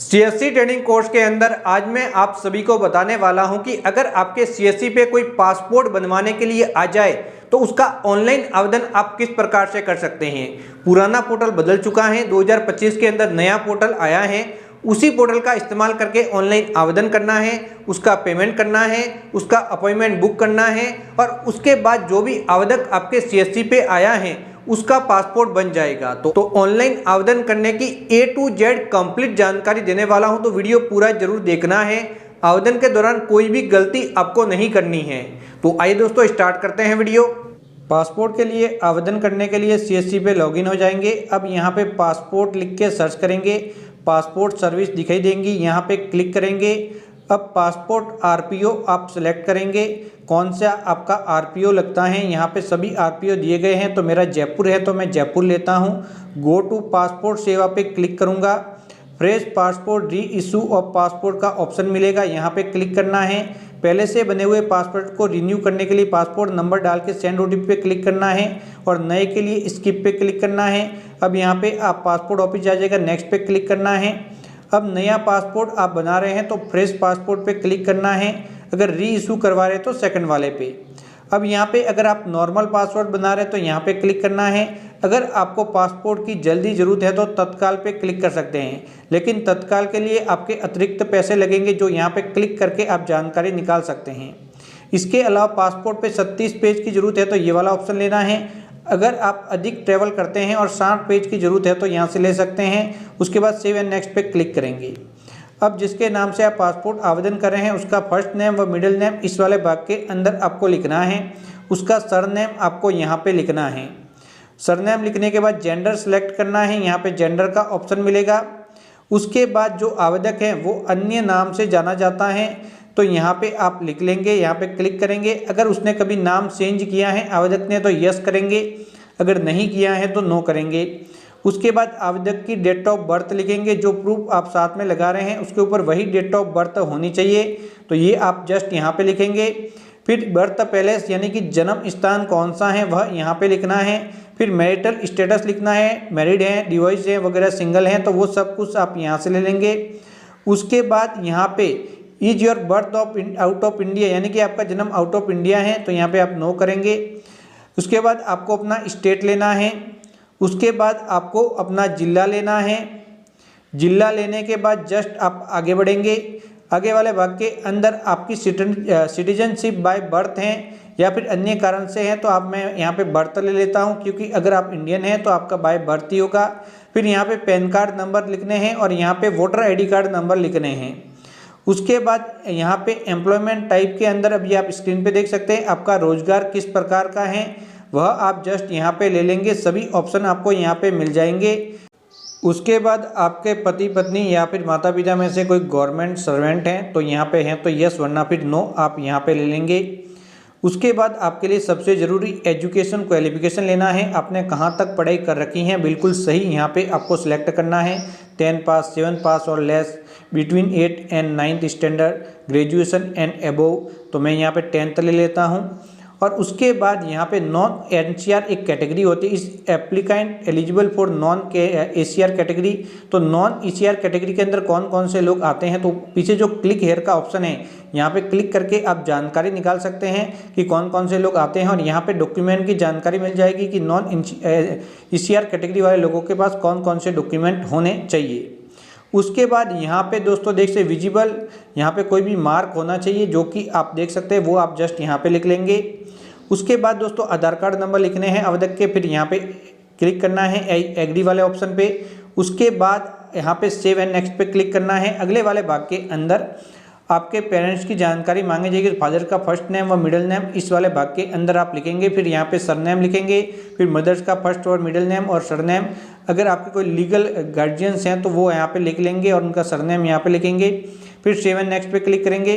CSC training course के अंदर आज मैं आप सभी को बताने वाला हूं कि अगर आपके सीएससी पे कोई पासपोर्ट बनवाने के लिए आ जाए तो उसका ऑनलाइन आवेदन आप किस प्रकार से कर सकते हैं। पुराना पोर्टल बदल चुका है, 2025 के अंदर नया पोर्टल आया है। उसी पोर्टल का इस्तेमाल करके ऑनलाइन आवेदन करना है, उसका पेमेंट करना है, उसका अपॉइंटमेंट बुक करना है और उसके बाद जो भी आवेदक आपके सीएससी पे आया है उसका पासपोर्ट बन जाएगा। तो ऑनलाइन आवेदन करने की A to Z कंप्लीट जानकारी देने वाला हूं, तो वीडियो पूरा जरूर देखना है। आवेदन के दौरान कोई भी गलती आपको नहीं करनी है। तो आइए दोस्तों स्टार्ट करते हैं वीडियो। पासपोर्ट के लिए आवेदन करने के लिए सीएससी पे लॉगिन हो जाएंगे। अब यहाँ पे पासपोर्ट लिख के सर्च करेंगे, पासपोर्ट सर्विस दिखाई देंगी, यहाँ पे क्लिक करेंगे। अब पासपोर्ट आरपीओ आप सिलेक्ट करेंगे, कौन सा आपका आरपीओ लगता है। यहाँ पे सभी आरपीओ दिए गए हैं, तो मेरा जयपुर है तो मैं जयपुर लेता हूँ। गो टू पासपोर्ट सेवा पे क्लिक करूँगा। फ्रेश पासपोर्ट री इशू और पासपोर्ट का ऑप्शन मिलेगा, यहाँ पे क्लिक करना है। पहले से बने हुए पासपोर्ट को रिन्यू करने के लिए पासपोर्ट नंबर डाल के सेंड ओटीपी पे क्लिक करना है और नए के लिए स्किप पे क्लिक करना है। अब यहाँ पे आप पासपोर्ट ऑफिस आ जाएगा, नेक्स्ट पे क्लिक करना है। अब नया पासपोर्ट आप बना रहे हैं तो फ्रेश पासपोर्ट पे क्लिक करना है, अगर री इशू करवा रहे तो सेकंड वाले पे। अब यहाँ पे अगर आप नॉर्मल पासपोर्ट बना रहे हैं तो यहाँ पे क्लिक करना है। अगर आपको पासपोर्ट की जल्दी ज़रूरत है तो तत्काल पे क्लिक कर सकते हैं, लेकिन तत्काल के लिए आपके अतिरिक्त पैसे लगेंगे जो यहाँ पे क्लिक करके आप जानकारी निकाल सकते हैं। इसके अलावा पासपोर्ट पे 36 पेज की ज़रूरत है तो ये वाला ऑप्शन लेना है। अगर आप अधिक ट्रैवल करते हैं और 60 पेज की ज़रूरत है तो यहाँ से ले सकते हैं। उसके बाद सेव एंड नेक्स्ट पे क्लिक करेंगे। अब जिसके नाम से आप पासपोर्ट आवेदन कर रहे हैं उसका फर्स्ट नेम व मिडिल नेम इस वाले भाग के अंदर आपको लिखना है। उसका सरनेम आपको यहाँ पे लिखना है। सरनेम लिखने के बाद जेंडर सेलेक्ट करना है, यहाँ पे जेंडर का ऑप्शन मिलेगा। उसके बाद जो आवेदक है वो अन्य नाम से जाना जाता है तो यहाँ पे आप लिख लेंगे, यहाँ पे क्लिक करेंगे। अगर उसने कभी नाम चेंज किया है आवेदक ने तो यस करेंगे, अगर नहीं किया है तो नो करेंगे। उसके बाद आवेदक की डेट ऑफ बर्थ लिखेंगे, जो प्रूफ आप साथ में लगा रहे हैं उसके ऊपर वही डेट ऑफ बर्थ होनी चाहिए, तो ये आप जस्ट यहाँ पे लिखेंगे। फिर बर्थ पैलेस यानी कि जन्म स्थान कौन सा है वह यहाँ पे लिखना है। फिर मैरिटल स्टेटस लिखना है, मैरिड हैं, डिवोर्स हैं वगैरह, सिंगल हैं, तो वो सब कुछ आप यहाँ से ले लेंगे। उसके बाद यहाँ पे is your birth of out of India यानी कि आपका जन्म आउट ऑफ इंडिया है तो यहाँ पे आप नो करेंगे। उसके बाद आपको अपना स्टेट लेना है। उसके बाद आपको अपना ज़िला लेना है। ज़िला लेने के बाद जस्ट आप आगे बढ़ेंगे। आगे वाले भाग के अंदर आपकी सिटीजनशिप बाय बर्थ हैं या फिर अन्य कारण से है तो मैं यहाँ पे बर्थ ले लेता हूँ, क्योंकि अगर आप इंडियन हैं तो आपका बाय बर्थ ही होगा। फिर यहाँ पे पैन कार्ड नंबर लिखने हैं और यहाँ पे वोटर आईडी कार्ड नंबर लिखने हैं। उसके बाद यहाँ पे एम्प्लॉयमेंट टाइप के अंदर अभी आप स्क्रीन पे देख सकते हैं आपका रोजगार किस प्रकार का है वह आप जस्ट यहाँ पे ले लेंगे। सभी ऑप्शन आपको यहाँ पे मिल जाएंगे। उसके बाद आपके पति पत्नी या फिर माता पिता में से कोई गवर्नमेंट सर्वेंट हैं तो यहाँ पे हैं तो यस, वरना फिर नो आप यहाँ पे ले लेंगे। उसके बाद आपके लिए सबसे ज़रूरी एजुकेशन क्वालिफिकेशन लेना है, आपने कहाँ तक पढ़ाई कर रखी है बिल्कुल सही यहाँ पे आपको सिलेक्ट करना है। 10 पास, 7 पास और less, between 8 and 9th standard, graduation and above, तो मैं यहाँ पे 10th ले लेता हूँ। और उसके बाद यहाँ पे नॉन एनसीआर एक कैटेगरी होती है, इस एप्लीकेंट एलिजिबल फॉर नॉन के एसीआर कैटेगरी। तो नॉन ईसीआर कैटेगरी के अंदर कौन कौन से लोग आते हैं, तो पीछे जो क्लिक हेयर का ऑप्शन है यहाँ पे क्लिक करके आप जानकारी निकाल सकते हैं कि कौन कौन से लोग आते हैं और यहाँ पे डॉक्यूमेंट की जानकारी मिल जाएगी कि नॉन ईसीआर कैटेगरी वाले लोगों के पास कौन कौन से डॉक्यूमेंट होने चाहिए। उसके बाद यहाँ पे दोस्तों देख से विजिबल यहाँ पे कोई भी मार्क होना चाहिए जो कि आप देख सकते हैं, वो आप जस्ट यहाँ पे लिख लेंगे। उसके बाद दोस्तों आधार कार्ड नंबर लिखने हैं आवेदक के, फिर यहाँ पे क्लिक करना है एग्री वाले ऑप्शन पे। उसके बाद यहाँ पे सेव एंड नेक्स्ट पे क्लिक करना है। अगले वाले भाग के अंदर आपके पेरेंट्स की जानकारी मांगी जाएगी, फादर का फर्स्ट नेम व मिडिल नेम इस वाले भाग के अंदर आप लिखेंगे। फिर यहाँ पे सरनेम लिखेंगे, फिर मदर्स का फर्स्ट और मिडिल नेम और सरनेम। अगर आपके कोई लीगल गार्जियंस हैं तो वो यहाँ पे लिख लेंगे और उनका सरनेम यहाँ पे लिखेंगे। फिर सेव एंड नेक्स्ट पे क्लिक करेंगे।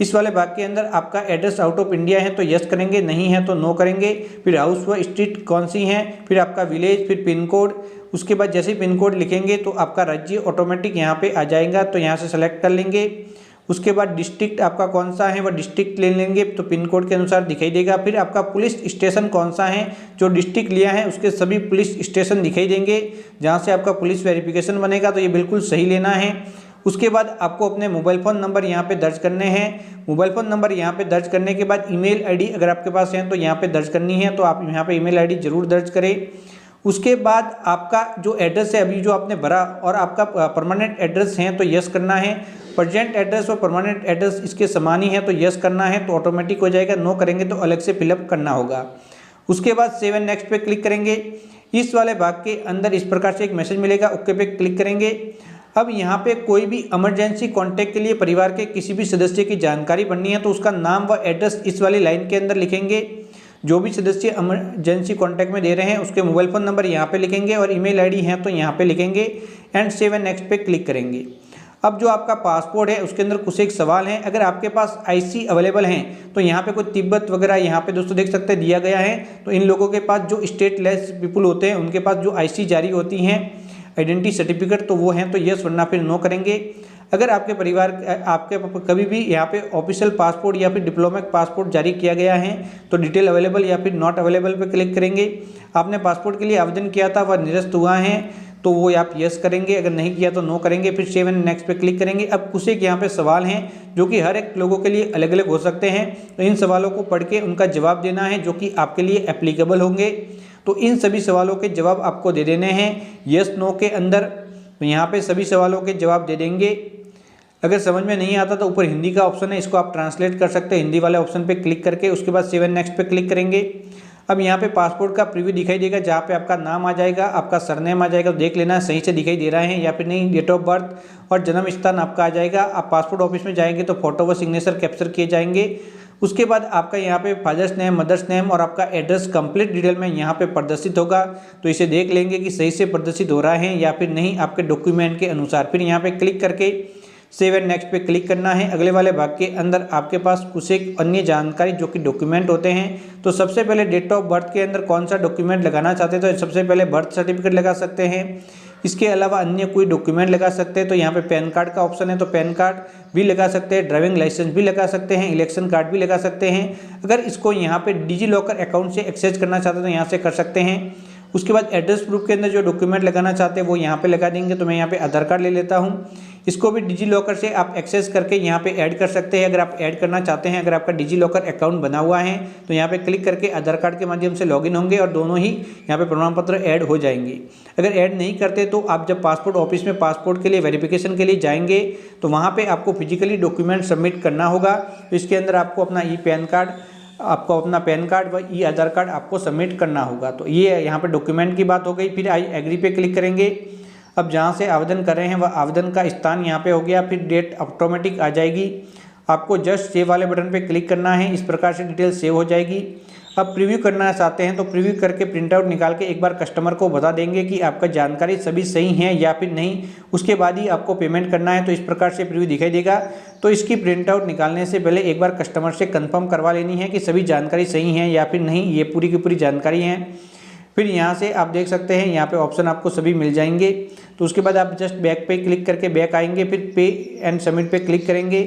इस वाले भाग के अंदर आपका एड्रेस आउट ऑफ इंडिया है तो यस करेंगे, नहीं है तो नो करेंगे। फिर हाउस व स्ट्रीट कौन सी हैं, फिर आपका विलेज, फिर पिन कोड। उसके बाद जैसे ही पिन कोड लिखेंगे तो आपका राज्य ऑटोमेटिक यहाँ पे आ जाएगा, तो यहाँ से सेलेक्ट कर लेंगे। उसके बाद डिस्ट्रिक्ट आपका कौन सा है वह डिस्ट्रिक्ट ले लेंगे, तो पिन कोड के अनुसार दिखाई देगा। फिर आपका पुलिस स्टेशन कौन सा है, जो डिस्ट्रिक्ट लिया है उसके सभी पुलिस स्टेशन दिखाई देंगे जहाँ से आपका पुलिस वेरिफिकेशन बनेगा, तो ये बिल्कुल सही लेना है। उसके बाद आपको अपने मोबाइल फ़ोन नंबर यहाँ पे दर्ज करने हैं। मोबाइल फ़ोन नंबर यहाँ पे दर्ज करने के बाद ईमेल आईडी अगर आपके पास है तो यहाँ पे दर्ज करनी है, तो आप यहाँ पे ईमेल आईडी जरूर दर्ज करें। उसके बाद आपका जो एड्रेस है अभी जो आपने भरा और आपका परमानेंट एड्रेस है तो यस करना है। प्रेजेंट एड्रेस और परमानेंट एड्रेस इसके समान ही है तो यस करना है, तो ऑटोमेटिक हो जाएगा। नो करेंगे तो अलग से फिलअप करना होगा। उसके बाद सेव एंड नेक्स्ट पे क्लिक करेंगे। इस वाले भाग के अंदर इस प्रकार से एक मैसेज मिलेगा, ओके पे क्लिक करेंगे। अब यहाँ पे कोई भी इमरजेंसी कॉन्टैक्ट के लिए परिवार के किसी भी सदस्य की जानकारी भरनी है तो उसका नाम व एड्रेस इस वाली लाइन के अंदर लिखेंगे। जो भी सदस्य इमरजेंसी कॉन्टैक्ट में दे रहे हैं उसके मोबाइल फ़ोन नंबर यहाँ पे लिखेंगे और ईमेल आईडी है तो यहाँ पे लिखेंगे एंड सेव एंड नेक्स्ट पे क्लिक करेंगे। अब जो आपका पासपोर्ट है उसके अंदर कुछ एक सवाल हैं। अगर आपके पास आईसी अवेलेबल हैं तो यहाँ पे कोई तिब्बत वगैरह यहाँ पे दोस्तों देख सकते हैं दिया गया है। तो इन लोगों के पास जो स्टेटलेस पीपुल होते हैं उनके पास जो आईसी जारी होती हैं आइडेंटिटी सर्टिफिकेट तो वो हैं तो यस, वरना फिर नो करेंगे। अगर आपके परिवार आपके कभी भी यहाँ पे ऑफिशियल पासपोर्ट या फिर डिप्लोमेटिक पासपोर्ट जारी किया गया है तो डिटेल अवेलेबल या फिर नॉट अवेलेबल पे क्लिक करेंगे। आपने पासपोर्ट के लिए आवेदन किया था वह निरस्त हुआ है तो वो आप यस करेंगे, अगर नहीं किया तो नो करेंगे। फिर सेव एंड नेक्स्ट पे क्लिक करेंगे। अब कुछ एक यहाँ पे सवाल हैं जो कि हर एक लोगों के लिए अलग अलग हो सकते हैं, तो इन सवालों को पढ़ के उनका जवाब देना है जो कि आपके लिए एप्लीकेबल होंगे। तो इन सभी सवालों के जवाब आपको दे देने हैं यस नो के अंदर। तो यहाँ पे सभी सवालों के जवाब दे देंगे। अगर समझ में नहीं आता तो ऊपर हिंदी का ऑप्शन है, इसको आप ट्रांसलेट कर सकते हैं हिंदी वाले ऑप्शन पे क्लिक करके। उसके बाद सेव एंड नेक्स्ट पे क्लिक करेंगे। अब यहाँ पे पासपोर्ट का प्रीव्यू दिखाई देगा जहाँ पे आपका नाम आ जाएगा, आपका सरनेम आ जाएगा, तो देख लेना सही से दिखाई दे रहा है या फिर नहीं। डेट ऑफ बर्थ और जन्म स्थान आपका आ जाएगा। आप पासपोर्ट ऑफिस में जाएंगे तो फोटो व सिग्नेचर कैप्चर किए जाएंगे। उसके बाद आपका यहाँ पे फादर्स नेम, मदर्स नेम और आपका एड्रेस कंप्लीट डिटेल में यहाँ पे प्रदर्शित होगा। तो इसे देख लेंगे कि सही से प्रदर्शित हो रहा है या फिर नहीं आपके डॉक्यूमेंट के अनुसार। फिर यहाँ पे क्लिक करके सेव एंड नेक्स्ट पे क्लिक करना है। अगले वाले भाग के अंदर आपके पास कुछ एक अन्य जानकारी जो कि डॉक्यूमेंट होते हैं। तो सबसे पहले डेट ऑफ बर्थ के अंदर कौन सा डॉक्यूमेंट लगाना चाहते हैं तो सबसे पहले बर्थ सर्टिफिकेट लगा सकते हैं। इसके अलावा अन्य कोई डॉक्यूमेंट लगा सकते हैं तो यहाँ पे पैन कार्ड का ऑप्शन है तो पैन कार्ड भी लगा सकते हैं, ड्राइविंग लाइसेंस भी लगा सकते हैं, इलेक्शन कार्ड भी लगा सकते हैं। अगर इसको यहाँ पे डिजी लॉकर अकाउंट से एक्सेस करना चाहते हैं तो यहाँ से कर सकते हैं। उसके बाद एड्रेस प्रूफ के अंदर जो डॉक्यूमेंट लगाना चाहते हैं वो यहाँ पे लगा देंगे। तो मैं यहाँ पे आधार कार्ड ले लेता हूँ। इसको भी डिजी लॉकर से आप एक्सेस करके यहाँ पे ऐड कर सकते हैं अगर आप ऐड करना चाहते हैं। अगर आपका डिजी लॉकर अकाउंट बना हुआ है तो यहाँ पे क्लिक करके आधार कार्ड के माध्यम से लॉगिन होंगे और दोनों ही यहाँ पे प्रमाण पत्र ऐड हो जाएंगे। अगर ऐड नहीं करते तो आप जब पासपोर्ट ऑफिस में पासपोर्ट के लिए वेरिफिकेशन के लिए जाएंगे तो वहाँ पर आपको फिजिकली डॉक्यूमेंट सबमिट करना होगा। तो इसके अंदर आपको अपना पैन कार्ड, आपको अपना पैन कार्ड व आधार कार्ड आपको सबमिट करना होगा। तो ये यहाँ पे डॉक्यूमेंट की बात हो गई। फिर आई एग्री पे क्लिक करेंगे। अब जहाँ से आवेदन कर रहे हैं वह आवेदन का स्थान यहाँ पे हो गया। फिर डेट ऑटोमेटिक आ जाएगी। आपको जस्ट सेव वाले बटन पे क्लिक करना है। इस प्रकार से डिटेल सेव हो जाएगी। अब प्रीव्यू करना चाहते हैं तो प्रीव्यू करके प्रिंट आउट निकाल के एक बार कस्टमर को बता देंगे कि आपका जानकारी सभी सही है या फिर नहीं। उसके बाद ही आपको पेमेंट करना है। तो इस प्रकार से प्रीव्यू दिखाई देगा। तो इसकी प्रिंट आउट निकालने से पहले एक बार कस्टमर से कंफर्म करवा लेनी है कि सभी जानकारी सही है या फिर नहीं। ये पूरी की पूरी जानकारी है। फिर यहाँ से आप देख सकते हैं यहाँ पे ऑप्शन आपको सभी मिल जाएंगे। तो उसके बाद आप जस्ट बैक पे क्लिक करके बैक आएंगे। फिर पे एंड सबमिट पे क्लिक करेंगे।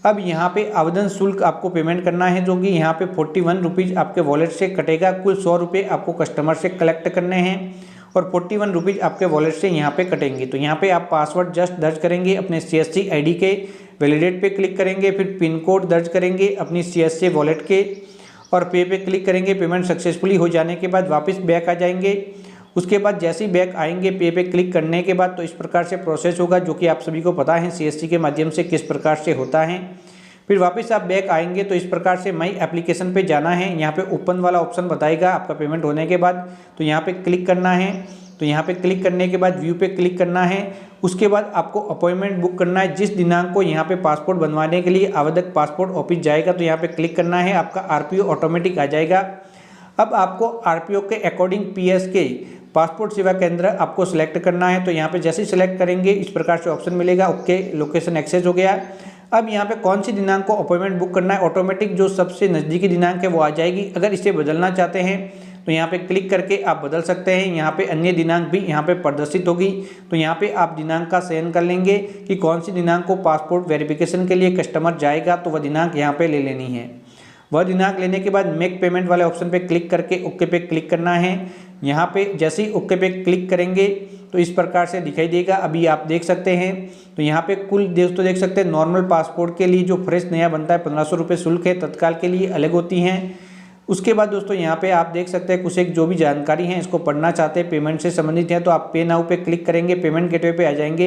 अब यहाँ पे आवेदन शुल्क आपको पेमेंट करना है जो कि यहाँ पे 41 रुपीज़ आपके वॉलेट से कटेगा। कुल 100 रुपये आपको कस्टमर से कलेक्ट करने हैं और 41 रुपीज़ आपके वॉलेट से यहाँ पे कटेंगे। तो यहाँ पे आप पासवर्ड जस्ट दर्ज करेंगे अपने CSC ID के, वैलिडेट पे क्लिक करेंगे। फिर पिन कोड दर्ज करेंगे अपनी CSC वॉलेट के और पे पे क्लिक करेंगे। पेमेंट सक्सेसफुली हो जाने के बाद वापस बैक आ जाएंगे। उसके बाद जैसे ही बैक आएंगे पे पे क्लिक करने के बाद तो इस प्रकार से प्रोसेस होगा जो कि आप सभी को पता है CSC के माध्यम से किस प्रकार से होता है। फिर वापस आप बैक आएंगे तो इस प्रकार से माई एप्लीकेशन पे जाना है। यहाँ पे ओपन वाला ऑप्शन बताएगा आपका पेमेंट होने के बाद। तो यहाँ पे क्लिक करना है। तो यहाँ पे क्लिक करने के बाद व्यू पे क्लिक करना है। उसके बाद आपको अपॉइंटमेंट बुक करना है। जिस दिनांक को यहाँ पे पासपोर्ट बनवाने के लिए आवेदक पासपोर्ट ऑफिस जाएगा तो यहाँ पे क्लिक करना है। आपका RPO ऑटोमेटिक आ जाएगा। अब आपको RPO के अकॉर्डिंग PSK पासपोर्ट सेवा केंद्र आपको सिलेक्ट करना है। तो यहाँ पे जैसे ही सिलेक्ट करेंगे इस प्रकार से ऑप्शन मिलेगा। ओके, लोकेशन एक्सेस हो गया। अब यहाँ पे कौन सी दिनांक को अपॉइंटमेंट बुक करना है, ऑटोमेटिक जो सबसे नज़दीकी दिनांक है वो आ जाएगी। अगर इसे बदलना चाहते हैं तो यहाँ पे क्लिक करके आप बदल सकते हैं। यहाँ पे अन्य दिनांक भी यहाँ पे प्रदर्शित होगी। तो यहाँ पे आप दिनांक का चयन कर लेंगे कि कौन सी दिनांक को पासपोर्ट वेरिफिकेशन के लिए कस्टमर जाएगा, तो वह दिनांक यहाँ पे ले लेनी है। वह दिनांक लेने के बाद मेक पेमेंट वाले ऑप्शन पे क्लिक करके ओके पे क्लिक करना है। यहाँ पे जैसे ही ओके पे क्लिक करेंगे तो इस प्रकार से दिखाई देगा। अभी आप देख सकते हैं तो यहाँ पे कुल दोस्तों देख सकते हैं नॉर्मल पासपोर्ट के लिए जो फ्रेश नया बनता है 1500 रुपये शुल्क है, तत्काल के लिए अलग होती हैं। उसके बाद दोस्तों यहाँ पे आप देख सकते हैं कुछ एक जो भी जानकारी है इसको पढ़ना चाहते हैं, पेमेंट से संबंधित है तो आप पे नाउ पे क्लिक करेंगे, पेमेंट गेटवे पे आ जाएंगे।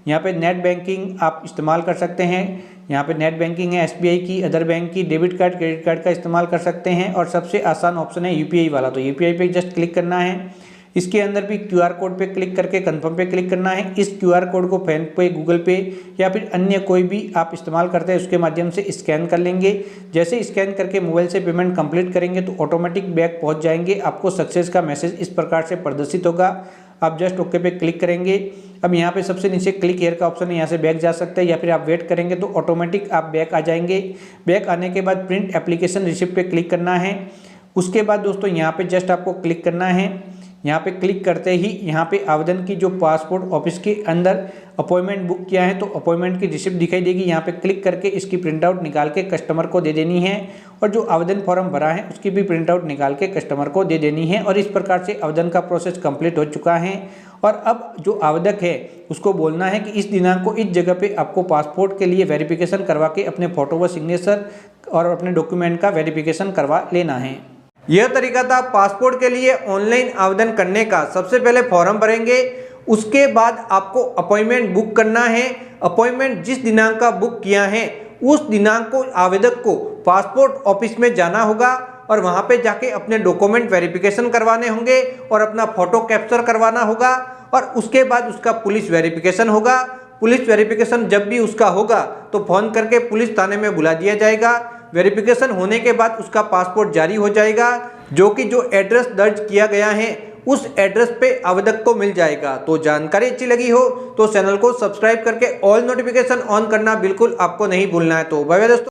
यहाँ पे नेट बैंकिंग आप इस्तेमाल कर सकते हैं। यहाँ पे नेट बैंकिंग है एसबीआई की, अदर बैंक की, डेबिट कार्ड, क्रेडिट कार्ड का इस्तेमाल कर सकते हैं और सबसे आसान ऑप्शन है यूपीआई वाला, तो यूपीआई पे जस्ट क्लिक करना है। इसके अंदर भी क्यूआर कोड पे क्लिक करके कंफर्म पे क्लिक करना है। इस क्यूआर कोड को फोन पे, गूगल पे या फिर अन्य कोई भी आप इस्तेमाल करते हैं उसके माध्यम से स्कैन कर लेंगे। जैसे स्कैन करके मोबाइल से पेमेंट कंप्लीट करेंगे तो ऑटोमेटिक बैग पहुंच जाएंगे। आपको सक्सेस का मैसेज इस प्रकार से प्रदर्शित होगा। आप जस्ट ओके पे क्लिक करेंगे। अब यहाँ पे सबसे नीचे क्लिक हियर का ऑप्शन है, यहाँ से बैक जा सकते हैं या फिर आप वेट करेंगे तो ऑटोमेटिक आप बैक आ जाएंगे। बैक आने के बाद प्रिंट एप्लीकेशन रिसिप्ट पे क्लिक करना है। उसके बाद दोस्तों यहाँ पे जस्ट आपको क्लिक करना है। यहाँ पे क्लिक करते ही यहाँ पे आवेदन की जो पासपोर्ट ऑफिस के अंदर अपॉइंटमेंट बुक किया है तो अपॉइंटमेंट की रिसिप्ट दिखाई देगी। यहाँ पे क्लिक करके इसकी प्रिंट आउट निकाल के कस्टमर को दे देनी है और जो आवेदन फॉर्म भरा है उसकी भी प्रिंट आउट निकाल के कस्टमर को दे देनी है। और इस प्रकार से आवेदन का प्रोसेस कंप्लीट हो चुका है। और अब जो आवेदक है उसको बोलना है कि इस दिनांक को इस जगह पे आपको पासपोर्ट के लिए वेरिफिकेशन करवा के अपने फोटो व सिग्नेचर और अपने डॉक्यूमेंट का वेरिफिकेशन करवा लेना है। यह तरीका था पासपोर्ट के लिए ऑनलाइन आवेदन करने का। सबसे पहले फॉर्म भरेंगे, उसके बाद आपको अपॉइंटमेंट बुक करना है। अपॉइंटमेंट जिस दिनांक का बुक किया है उस दिनांक को आवेदक को पासपोर्ट ऑफिस में जाना होगा और वहां पे जाके अपने डॉक्यूमेंट वेरिफिकेशन करवाने होंगे और अपना फोटो कैप्चर करवाना होगा और उसके बाद उसका पुलिस वेरिफिकेशन होगा। पुलिस वेरिफिकेशन जब भी उसका होगा तो फोन करके पुलिस थाने में बुला दिया जाएगा। वेरिफिकेशन होने के बाद उसका पासपोर्ट जारी हो जाएगा, जो कि जो एड्रेस दर्ज किया गया है उस एड्रेस पे आवेदक को मिल जाएगा। तो जानकारी अच्छी लगी हो तो चैनल को सब्सक्राइब करके ऑल नोटिफिकेशन ऑन करना बिल्कुल आपको नहीं भूलना है। तो बाय बाय दोस्तों।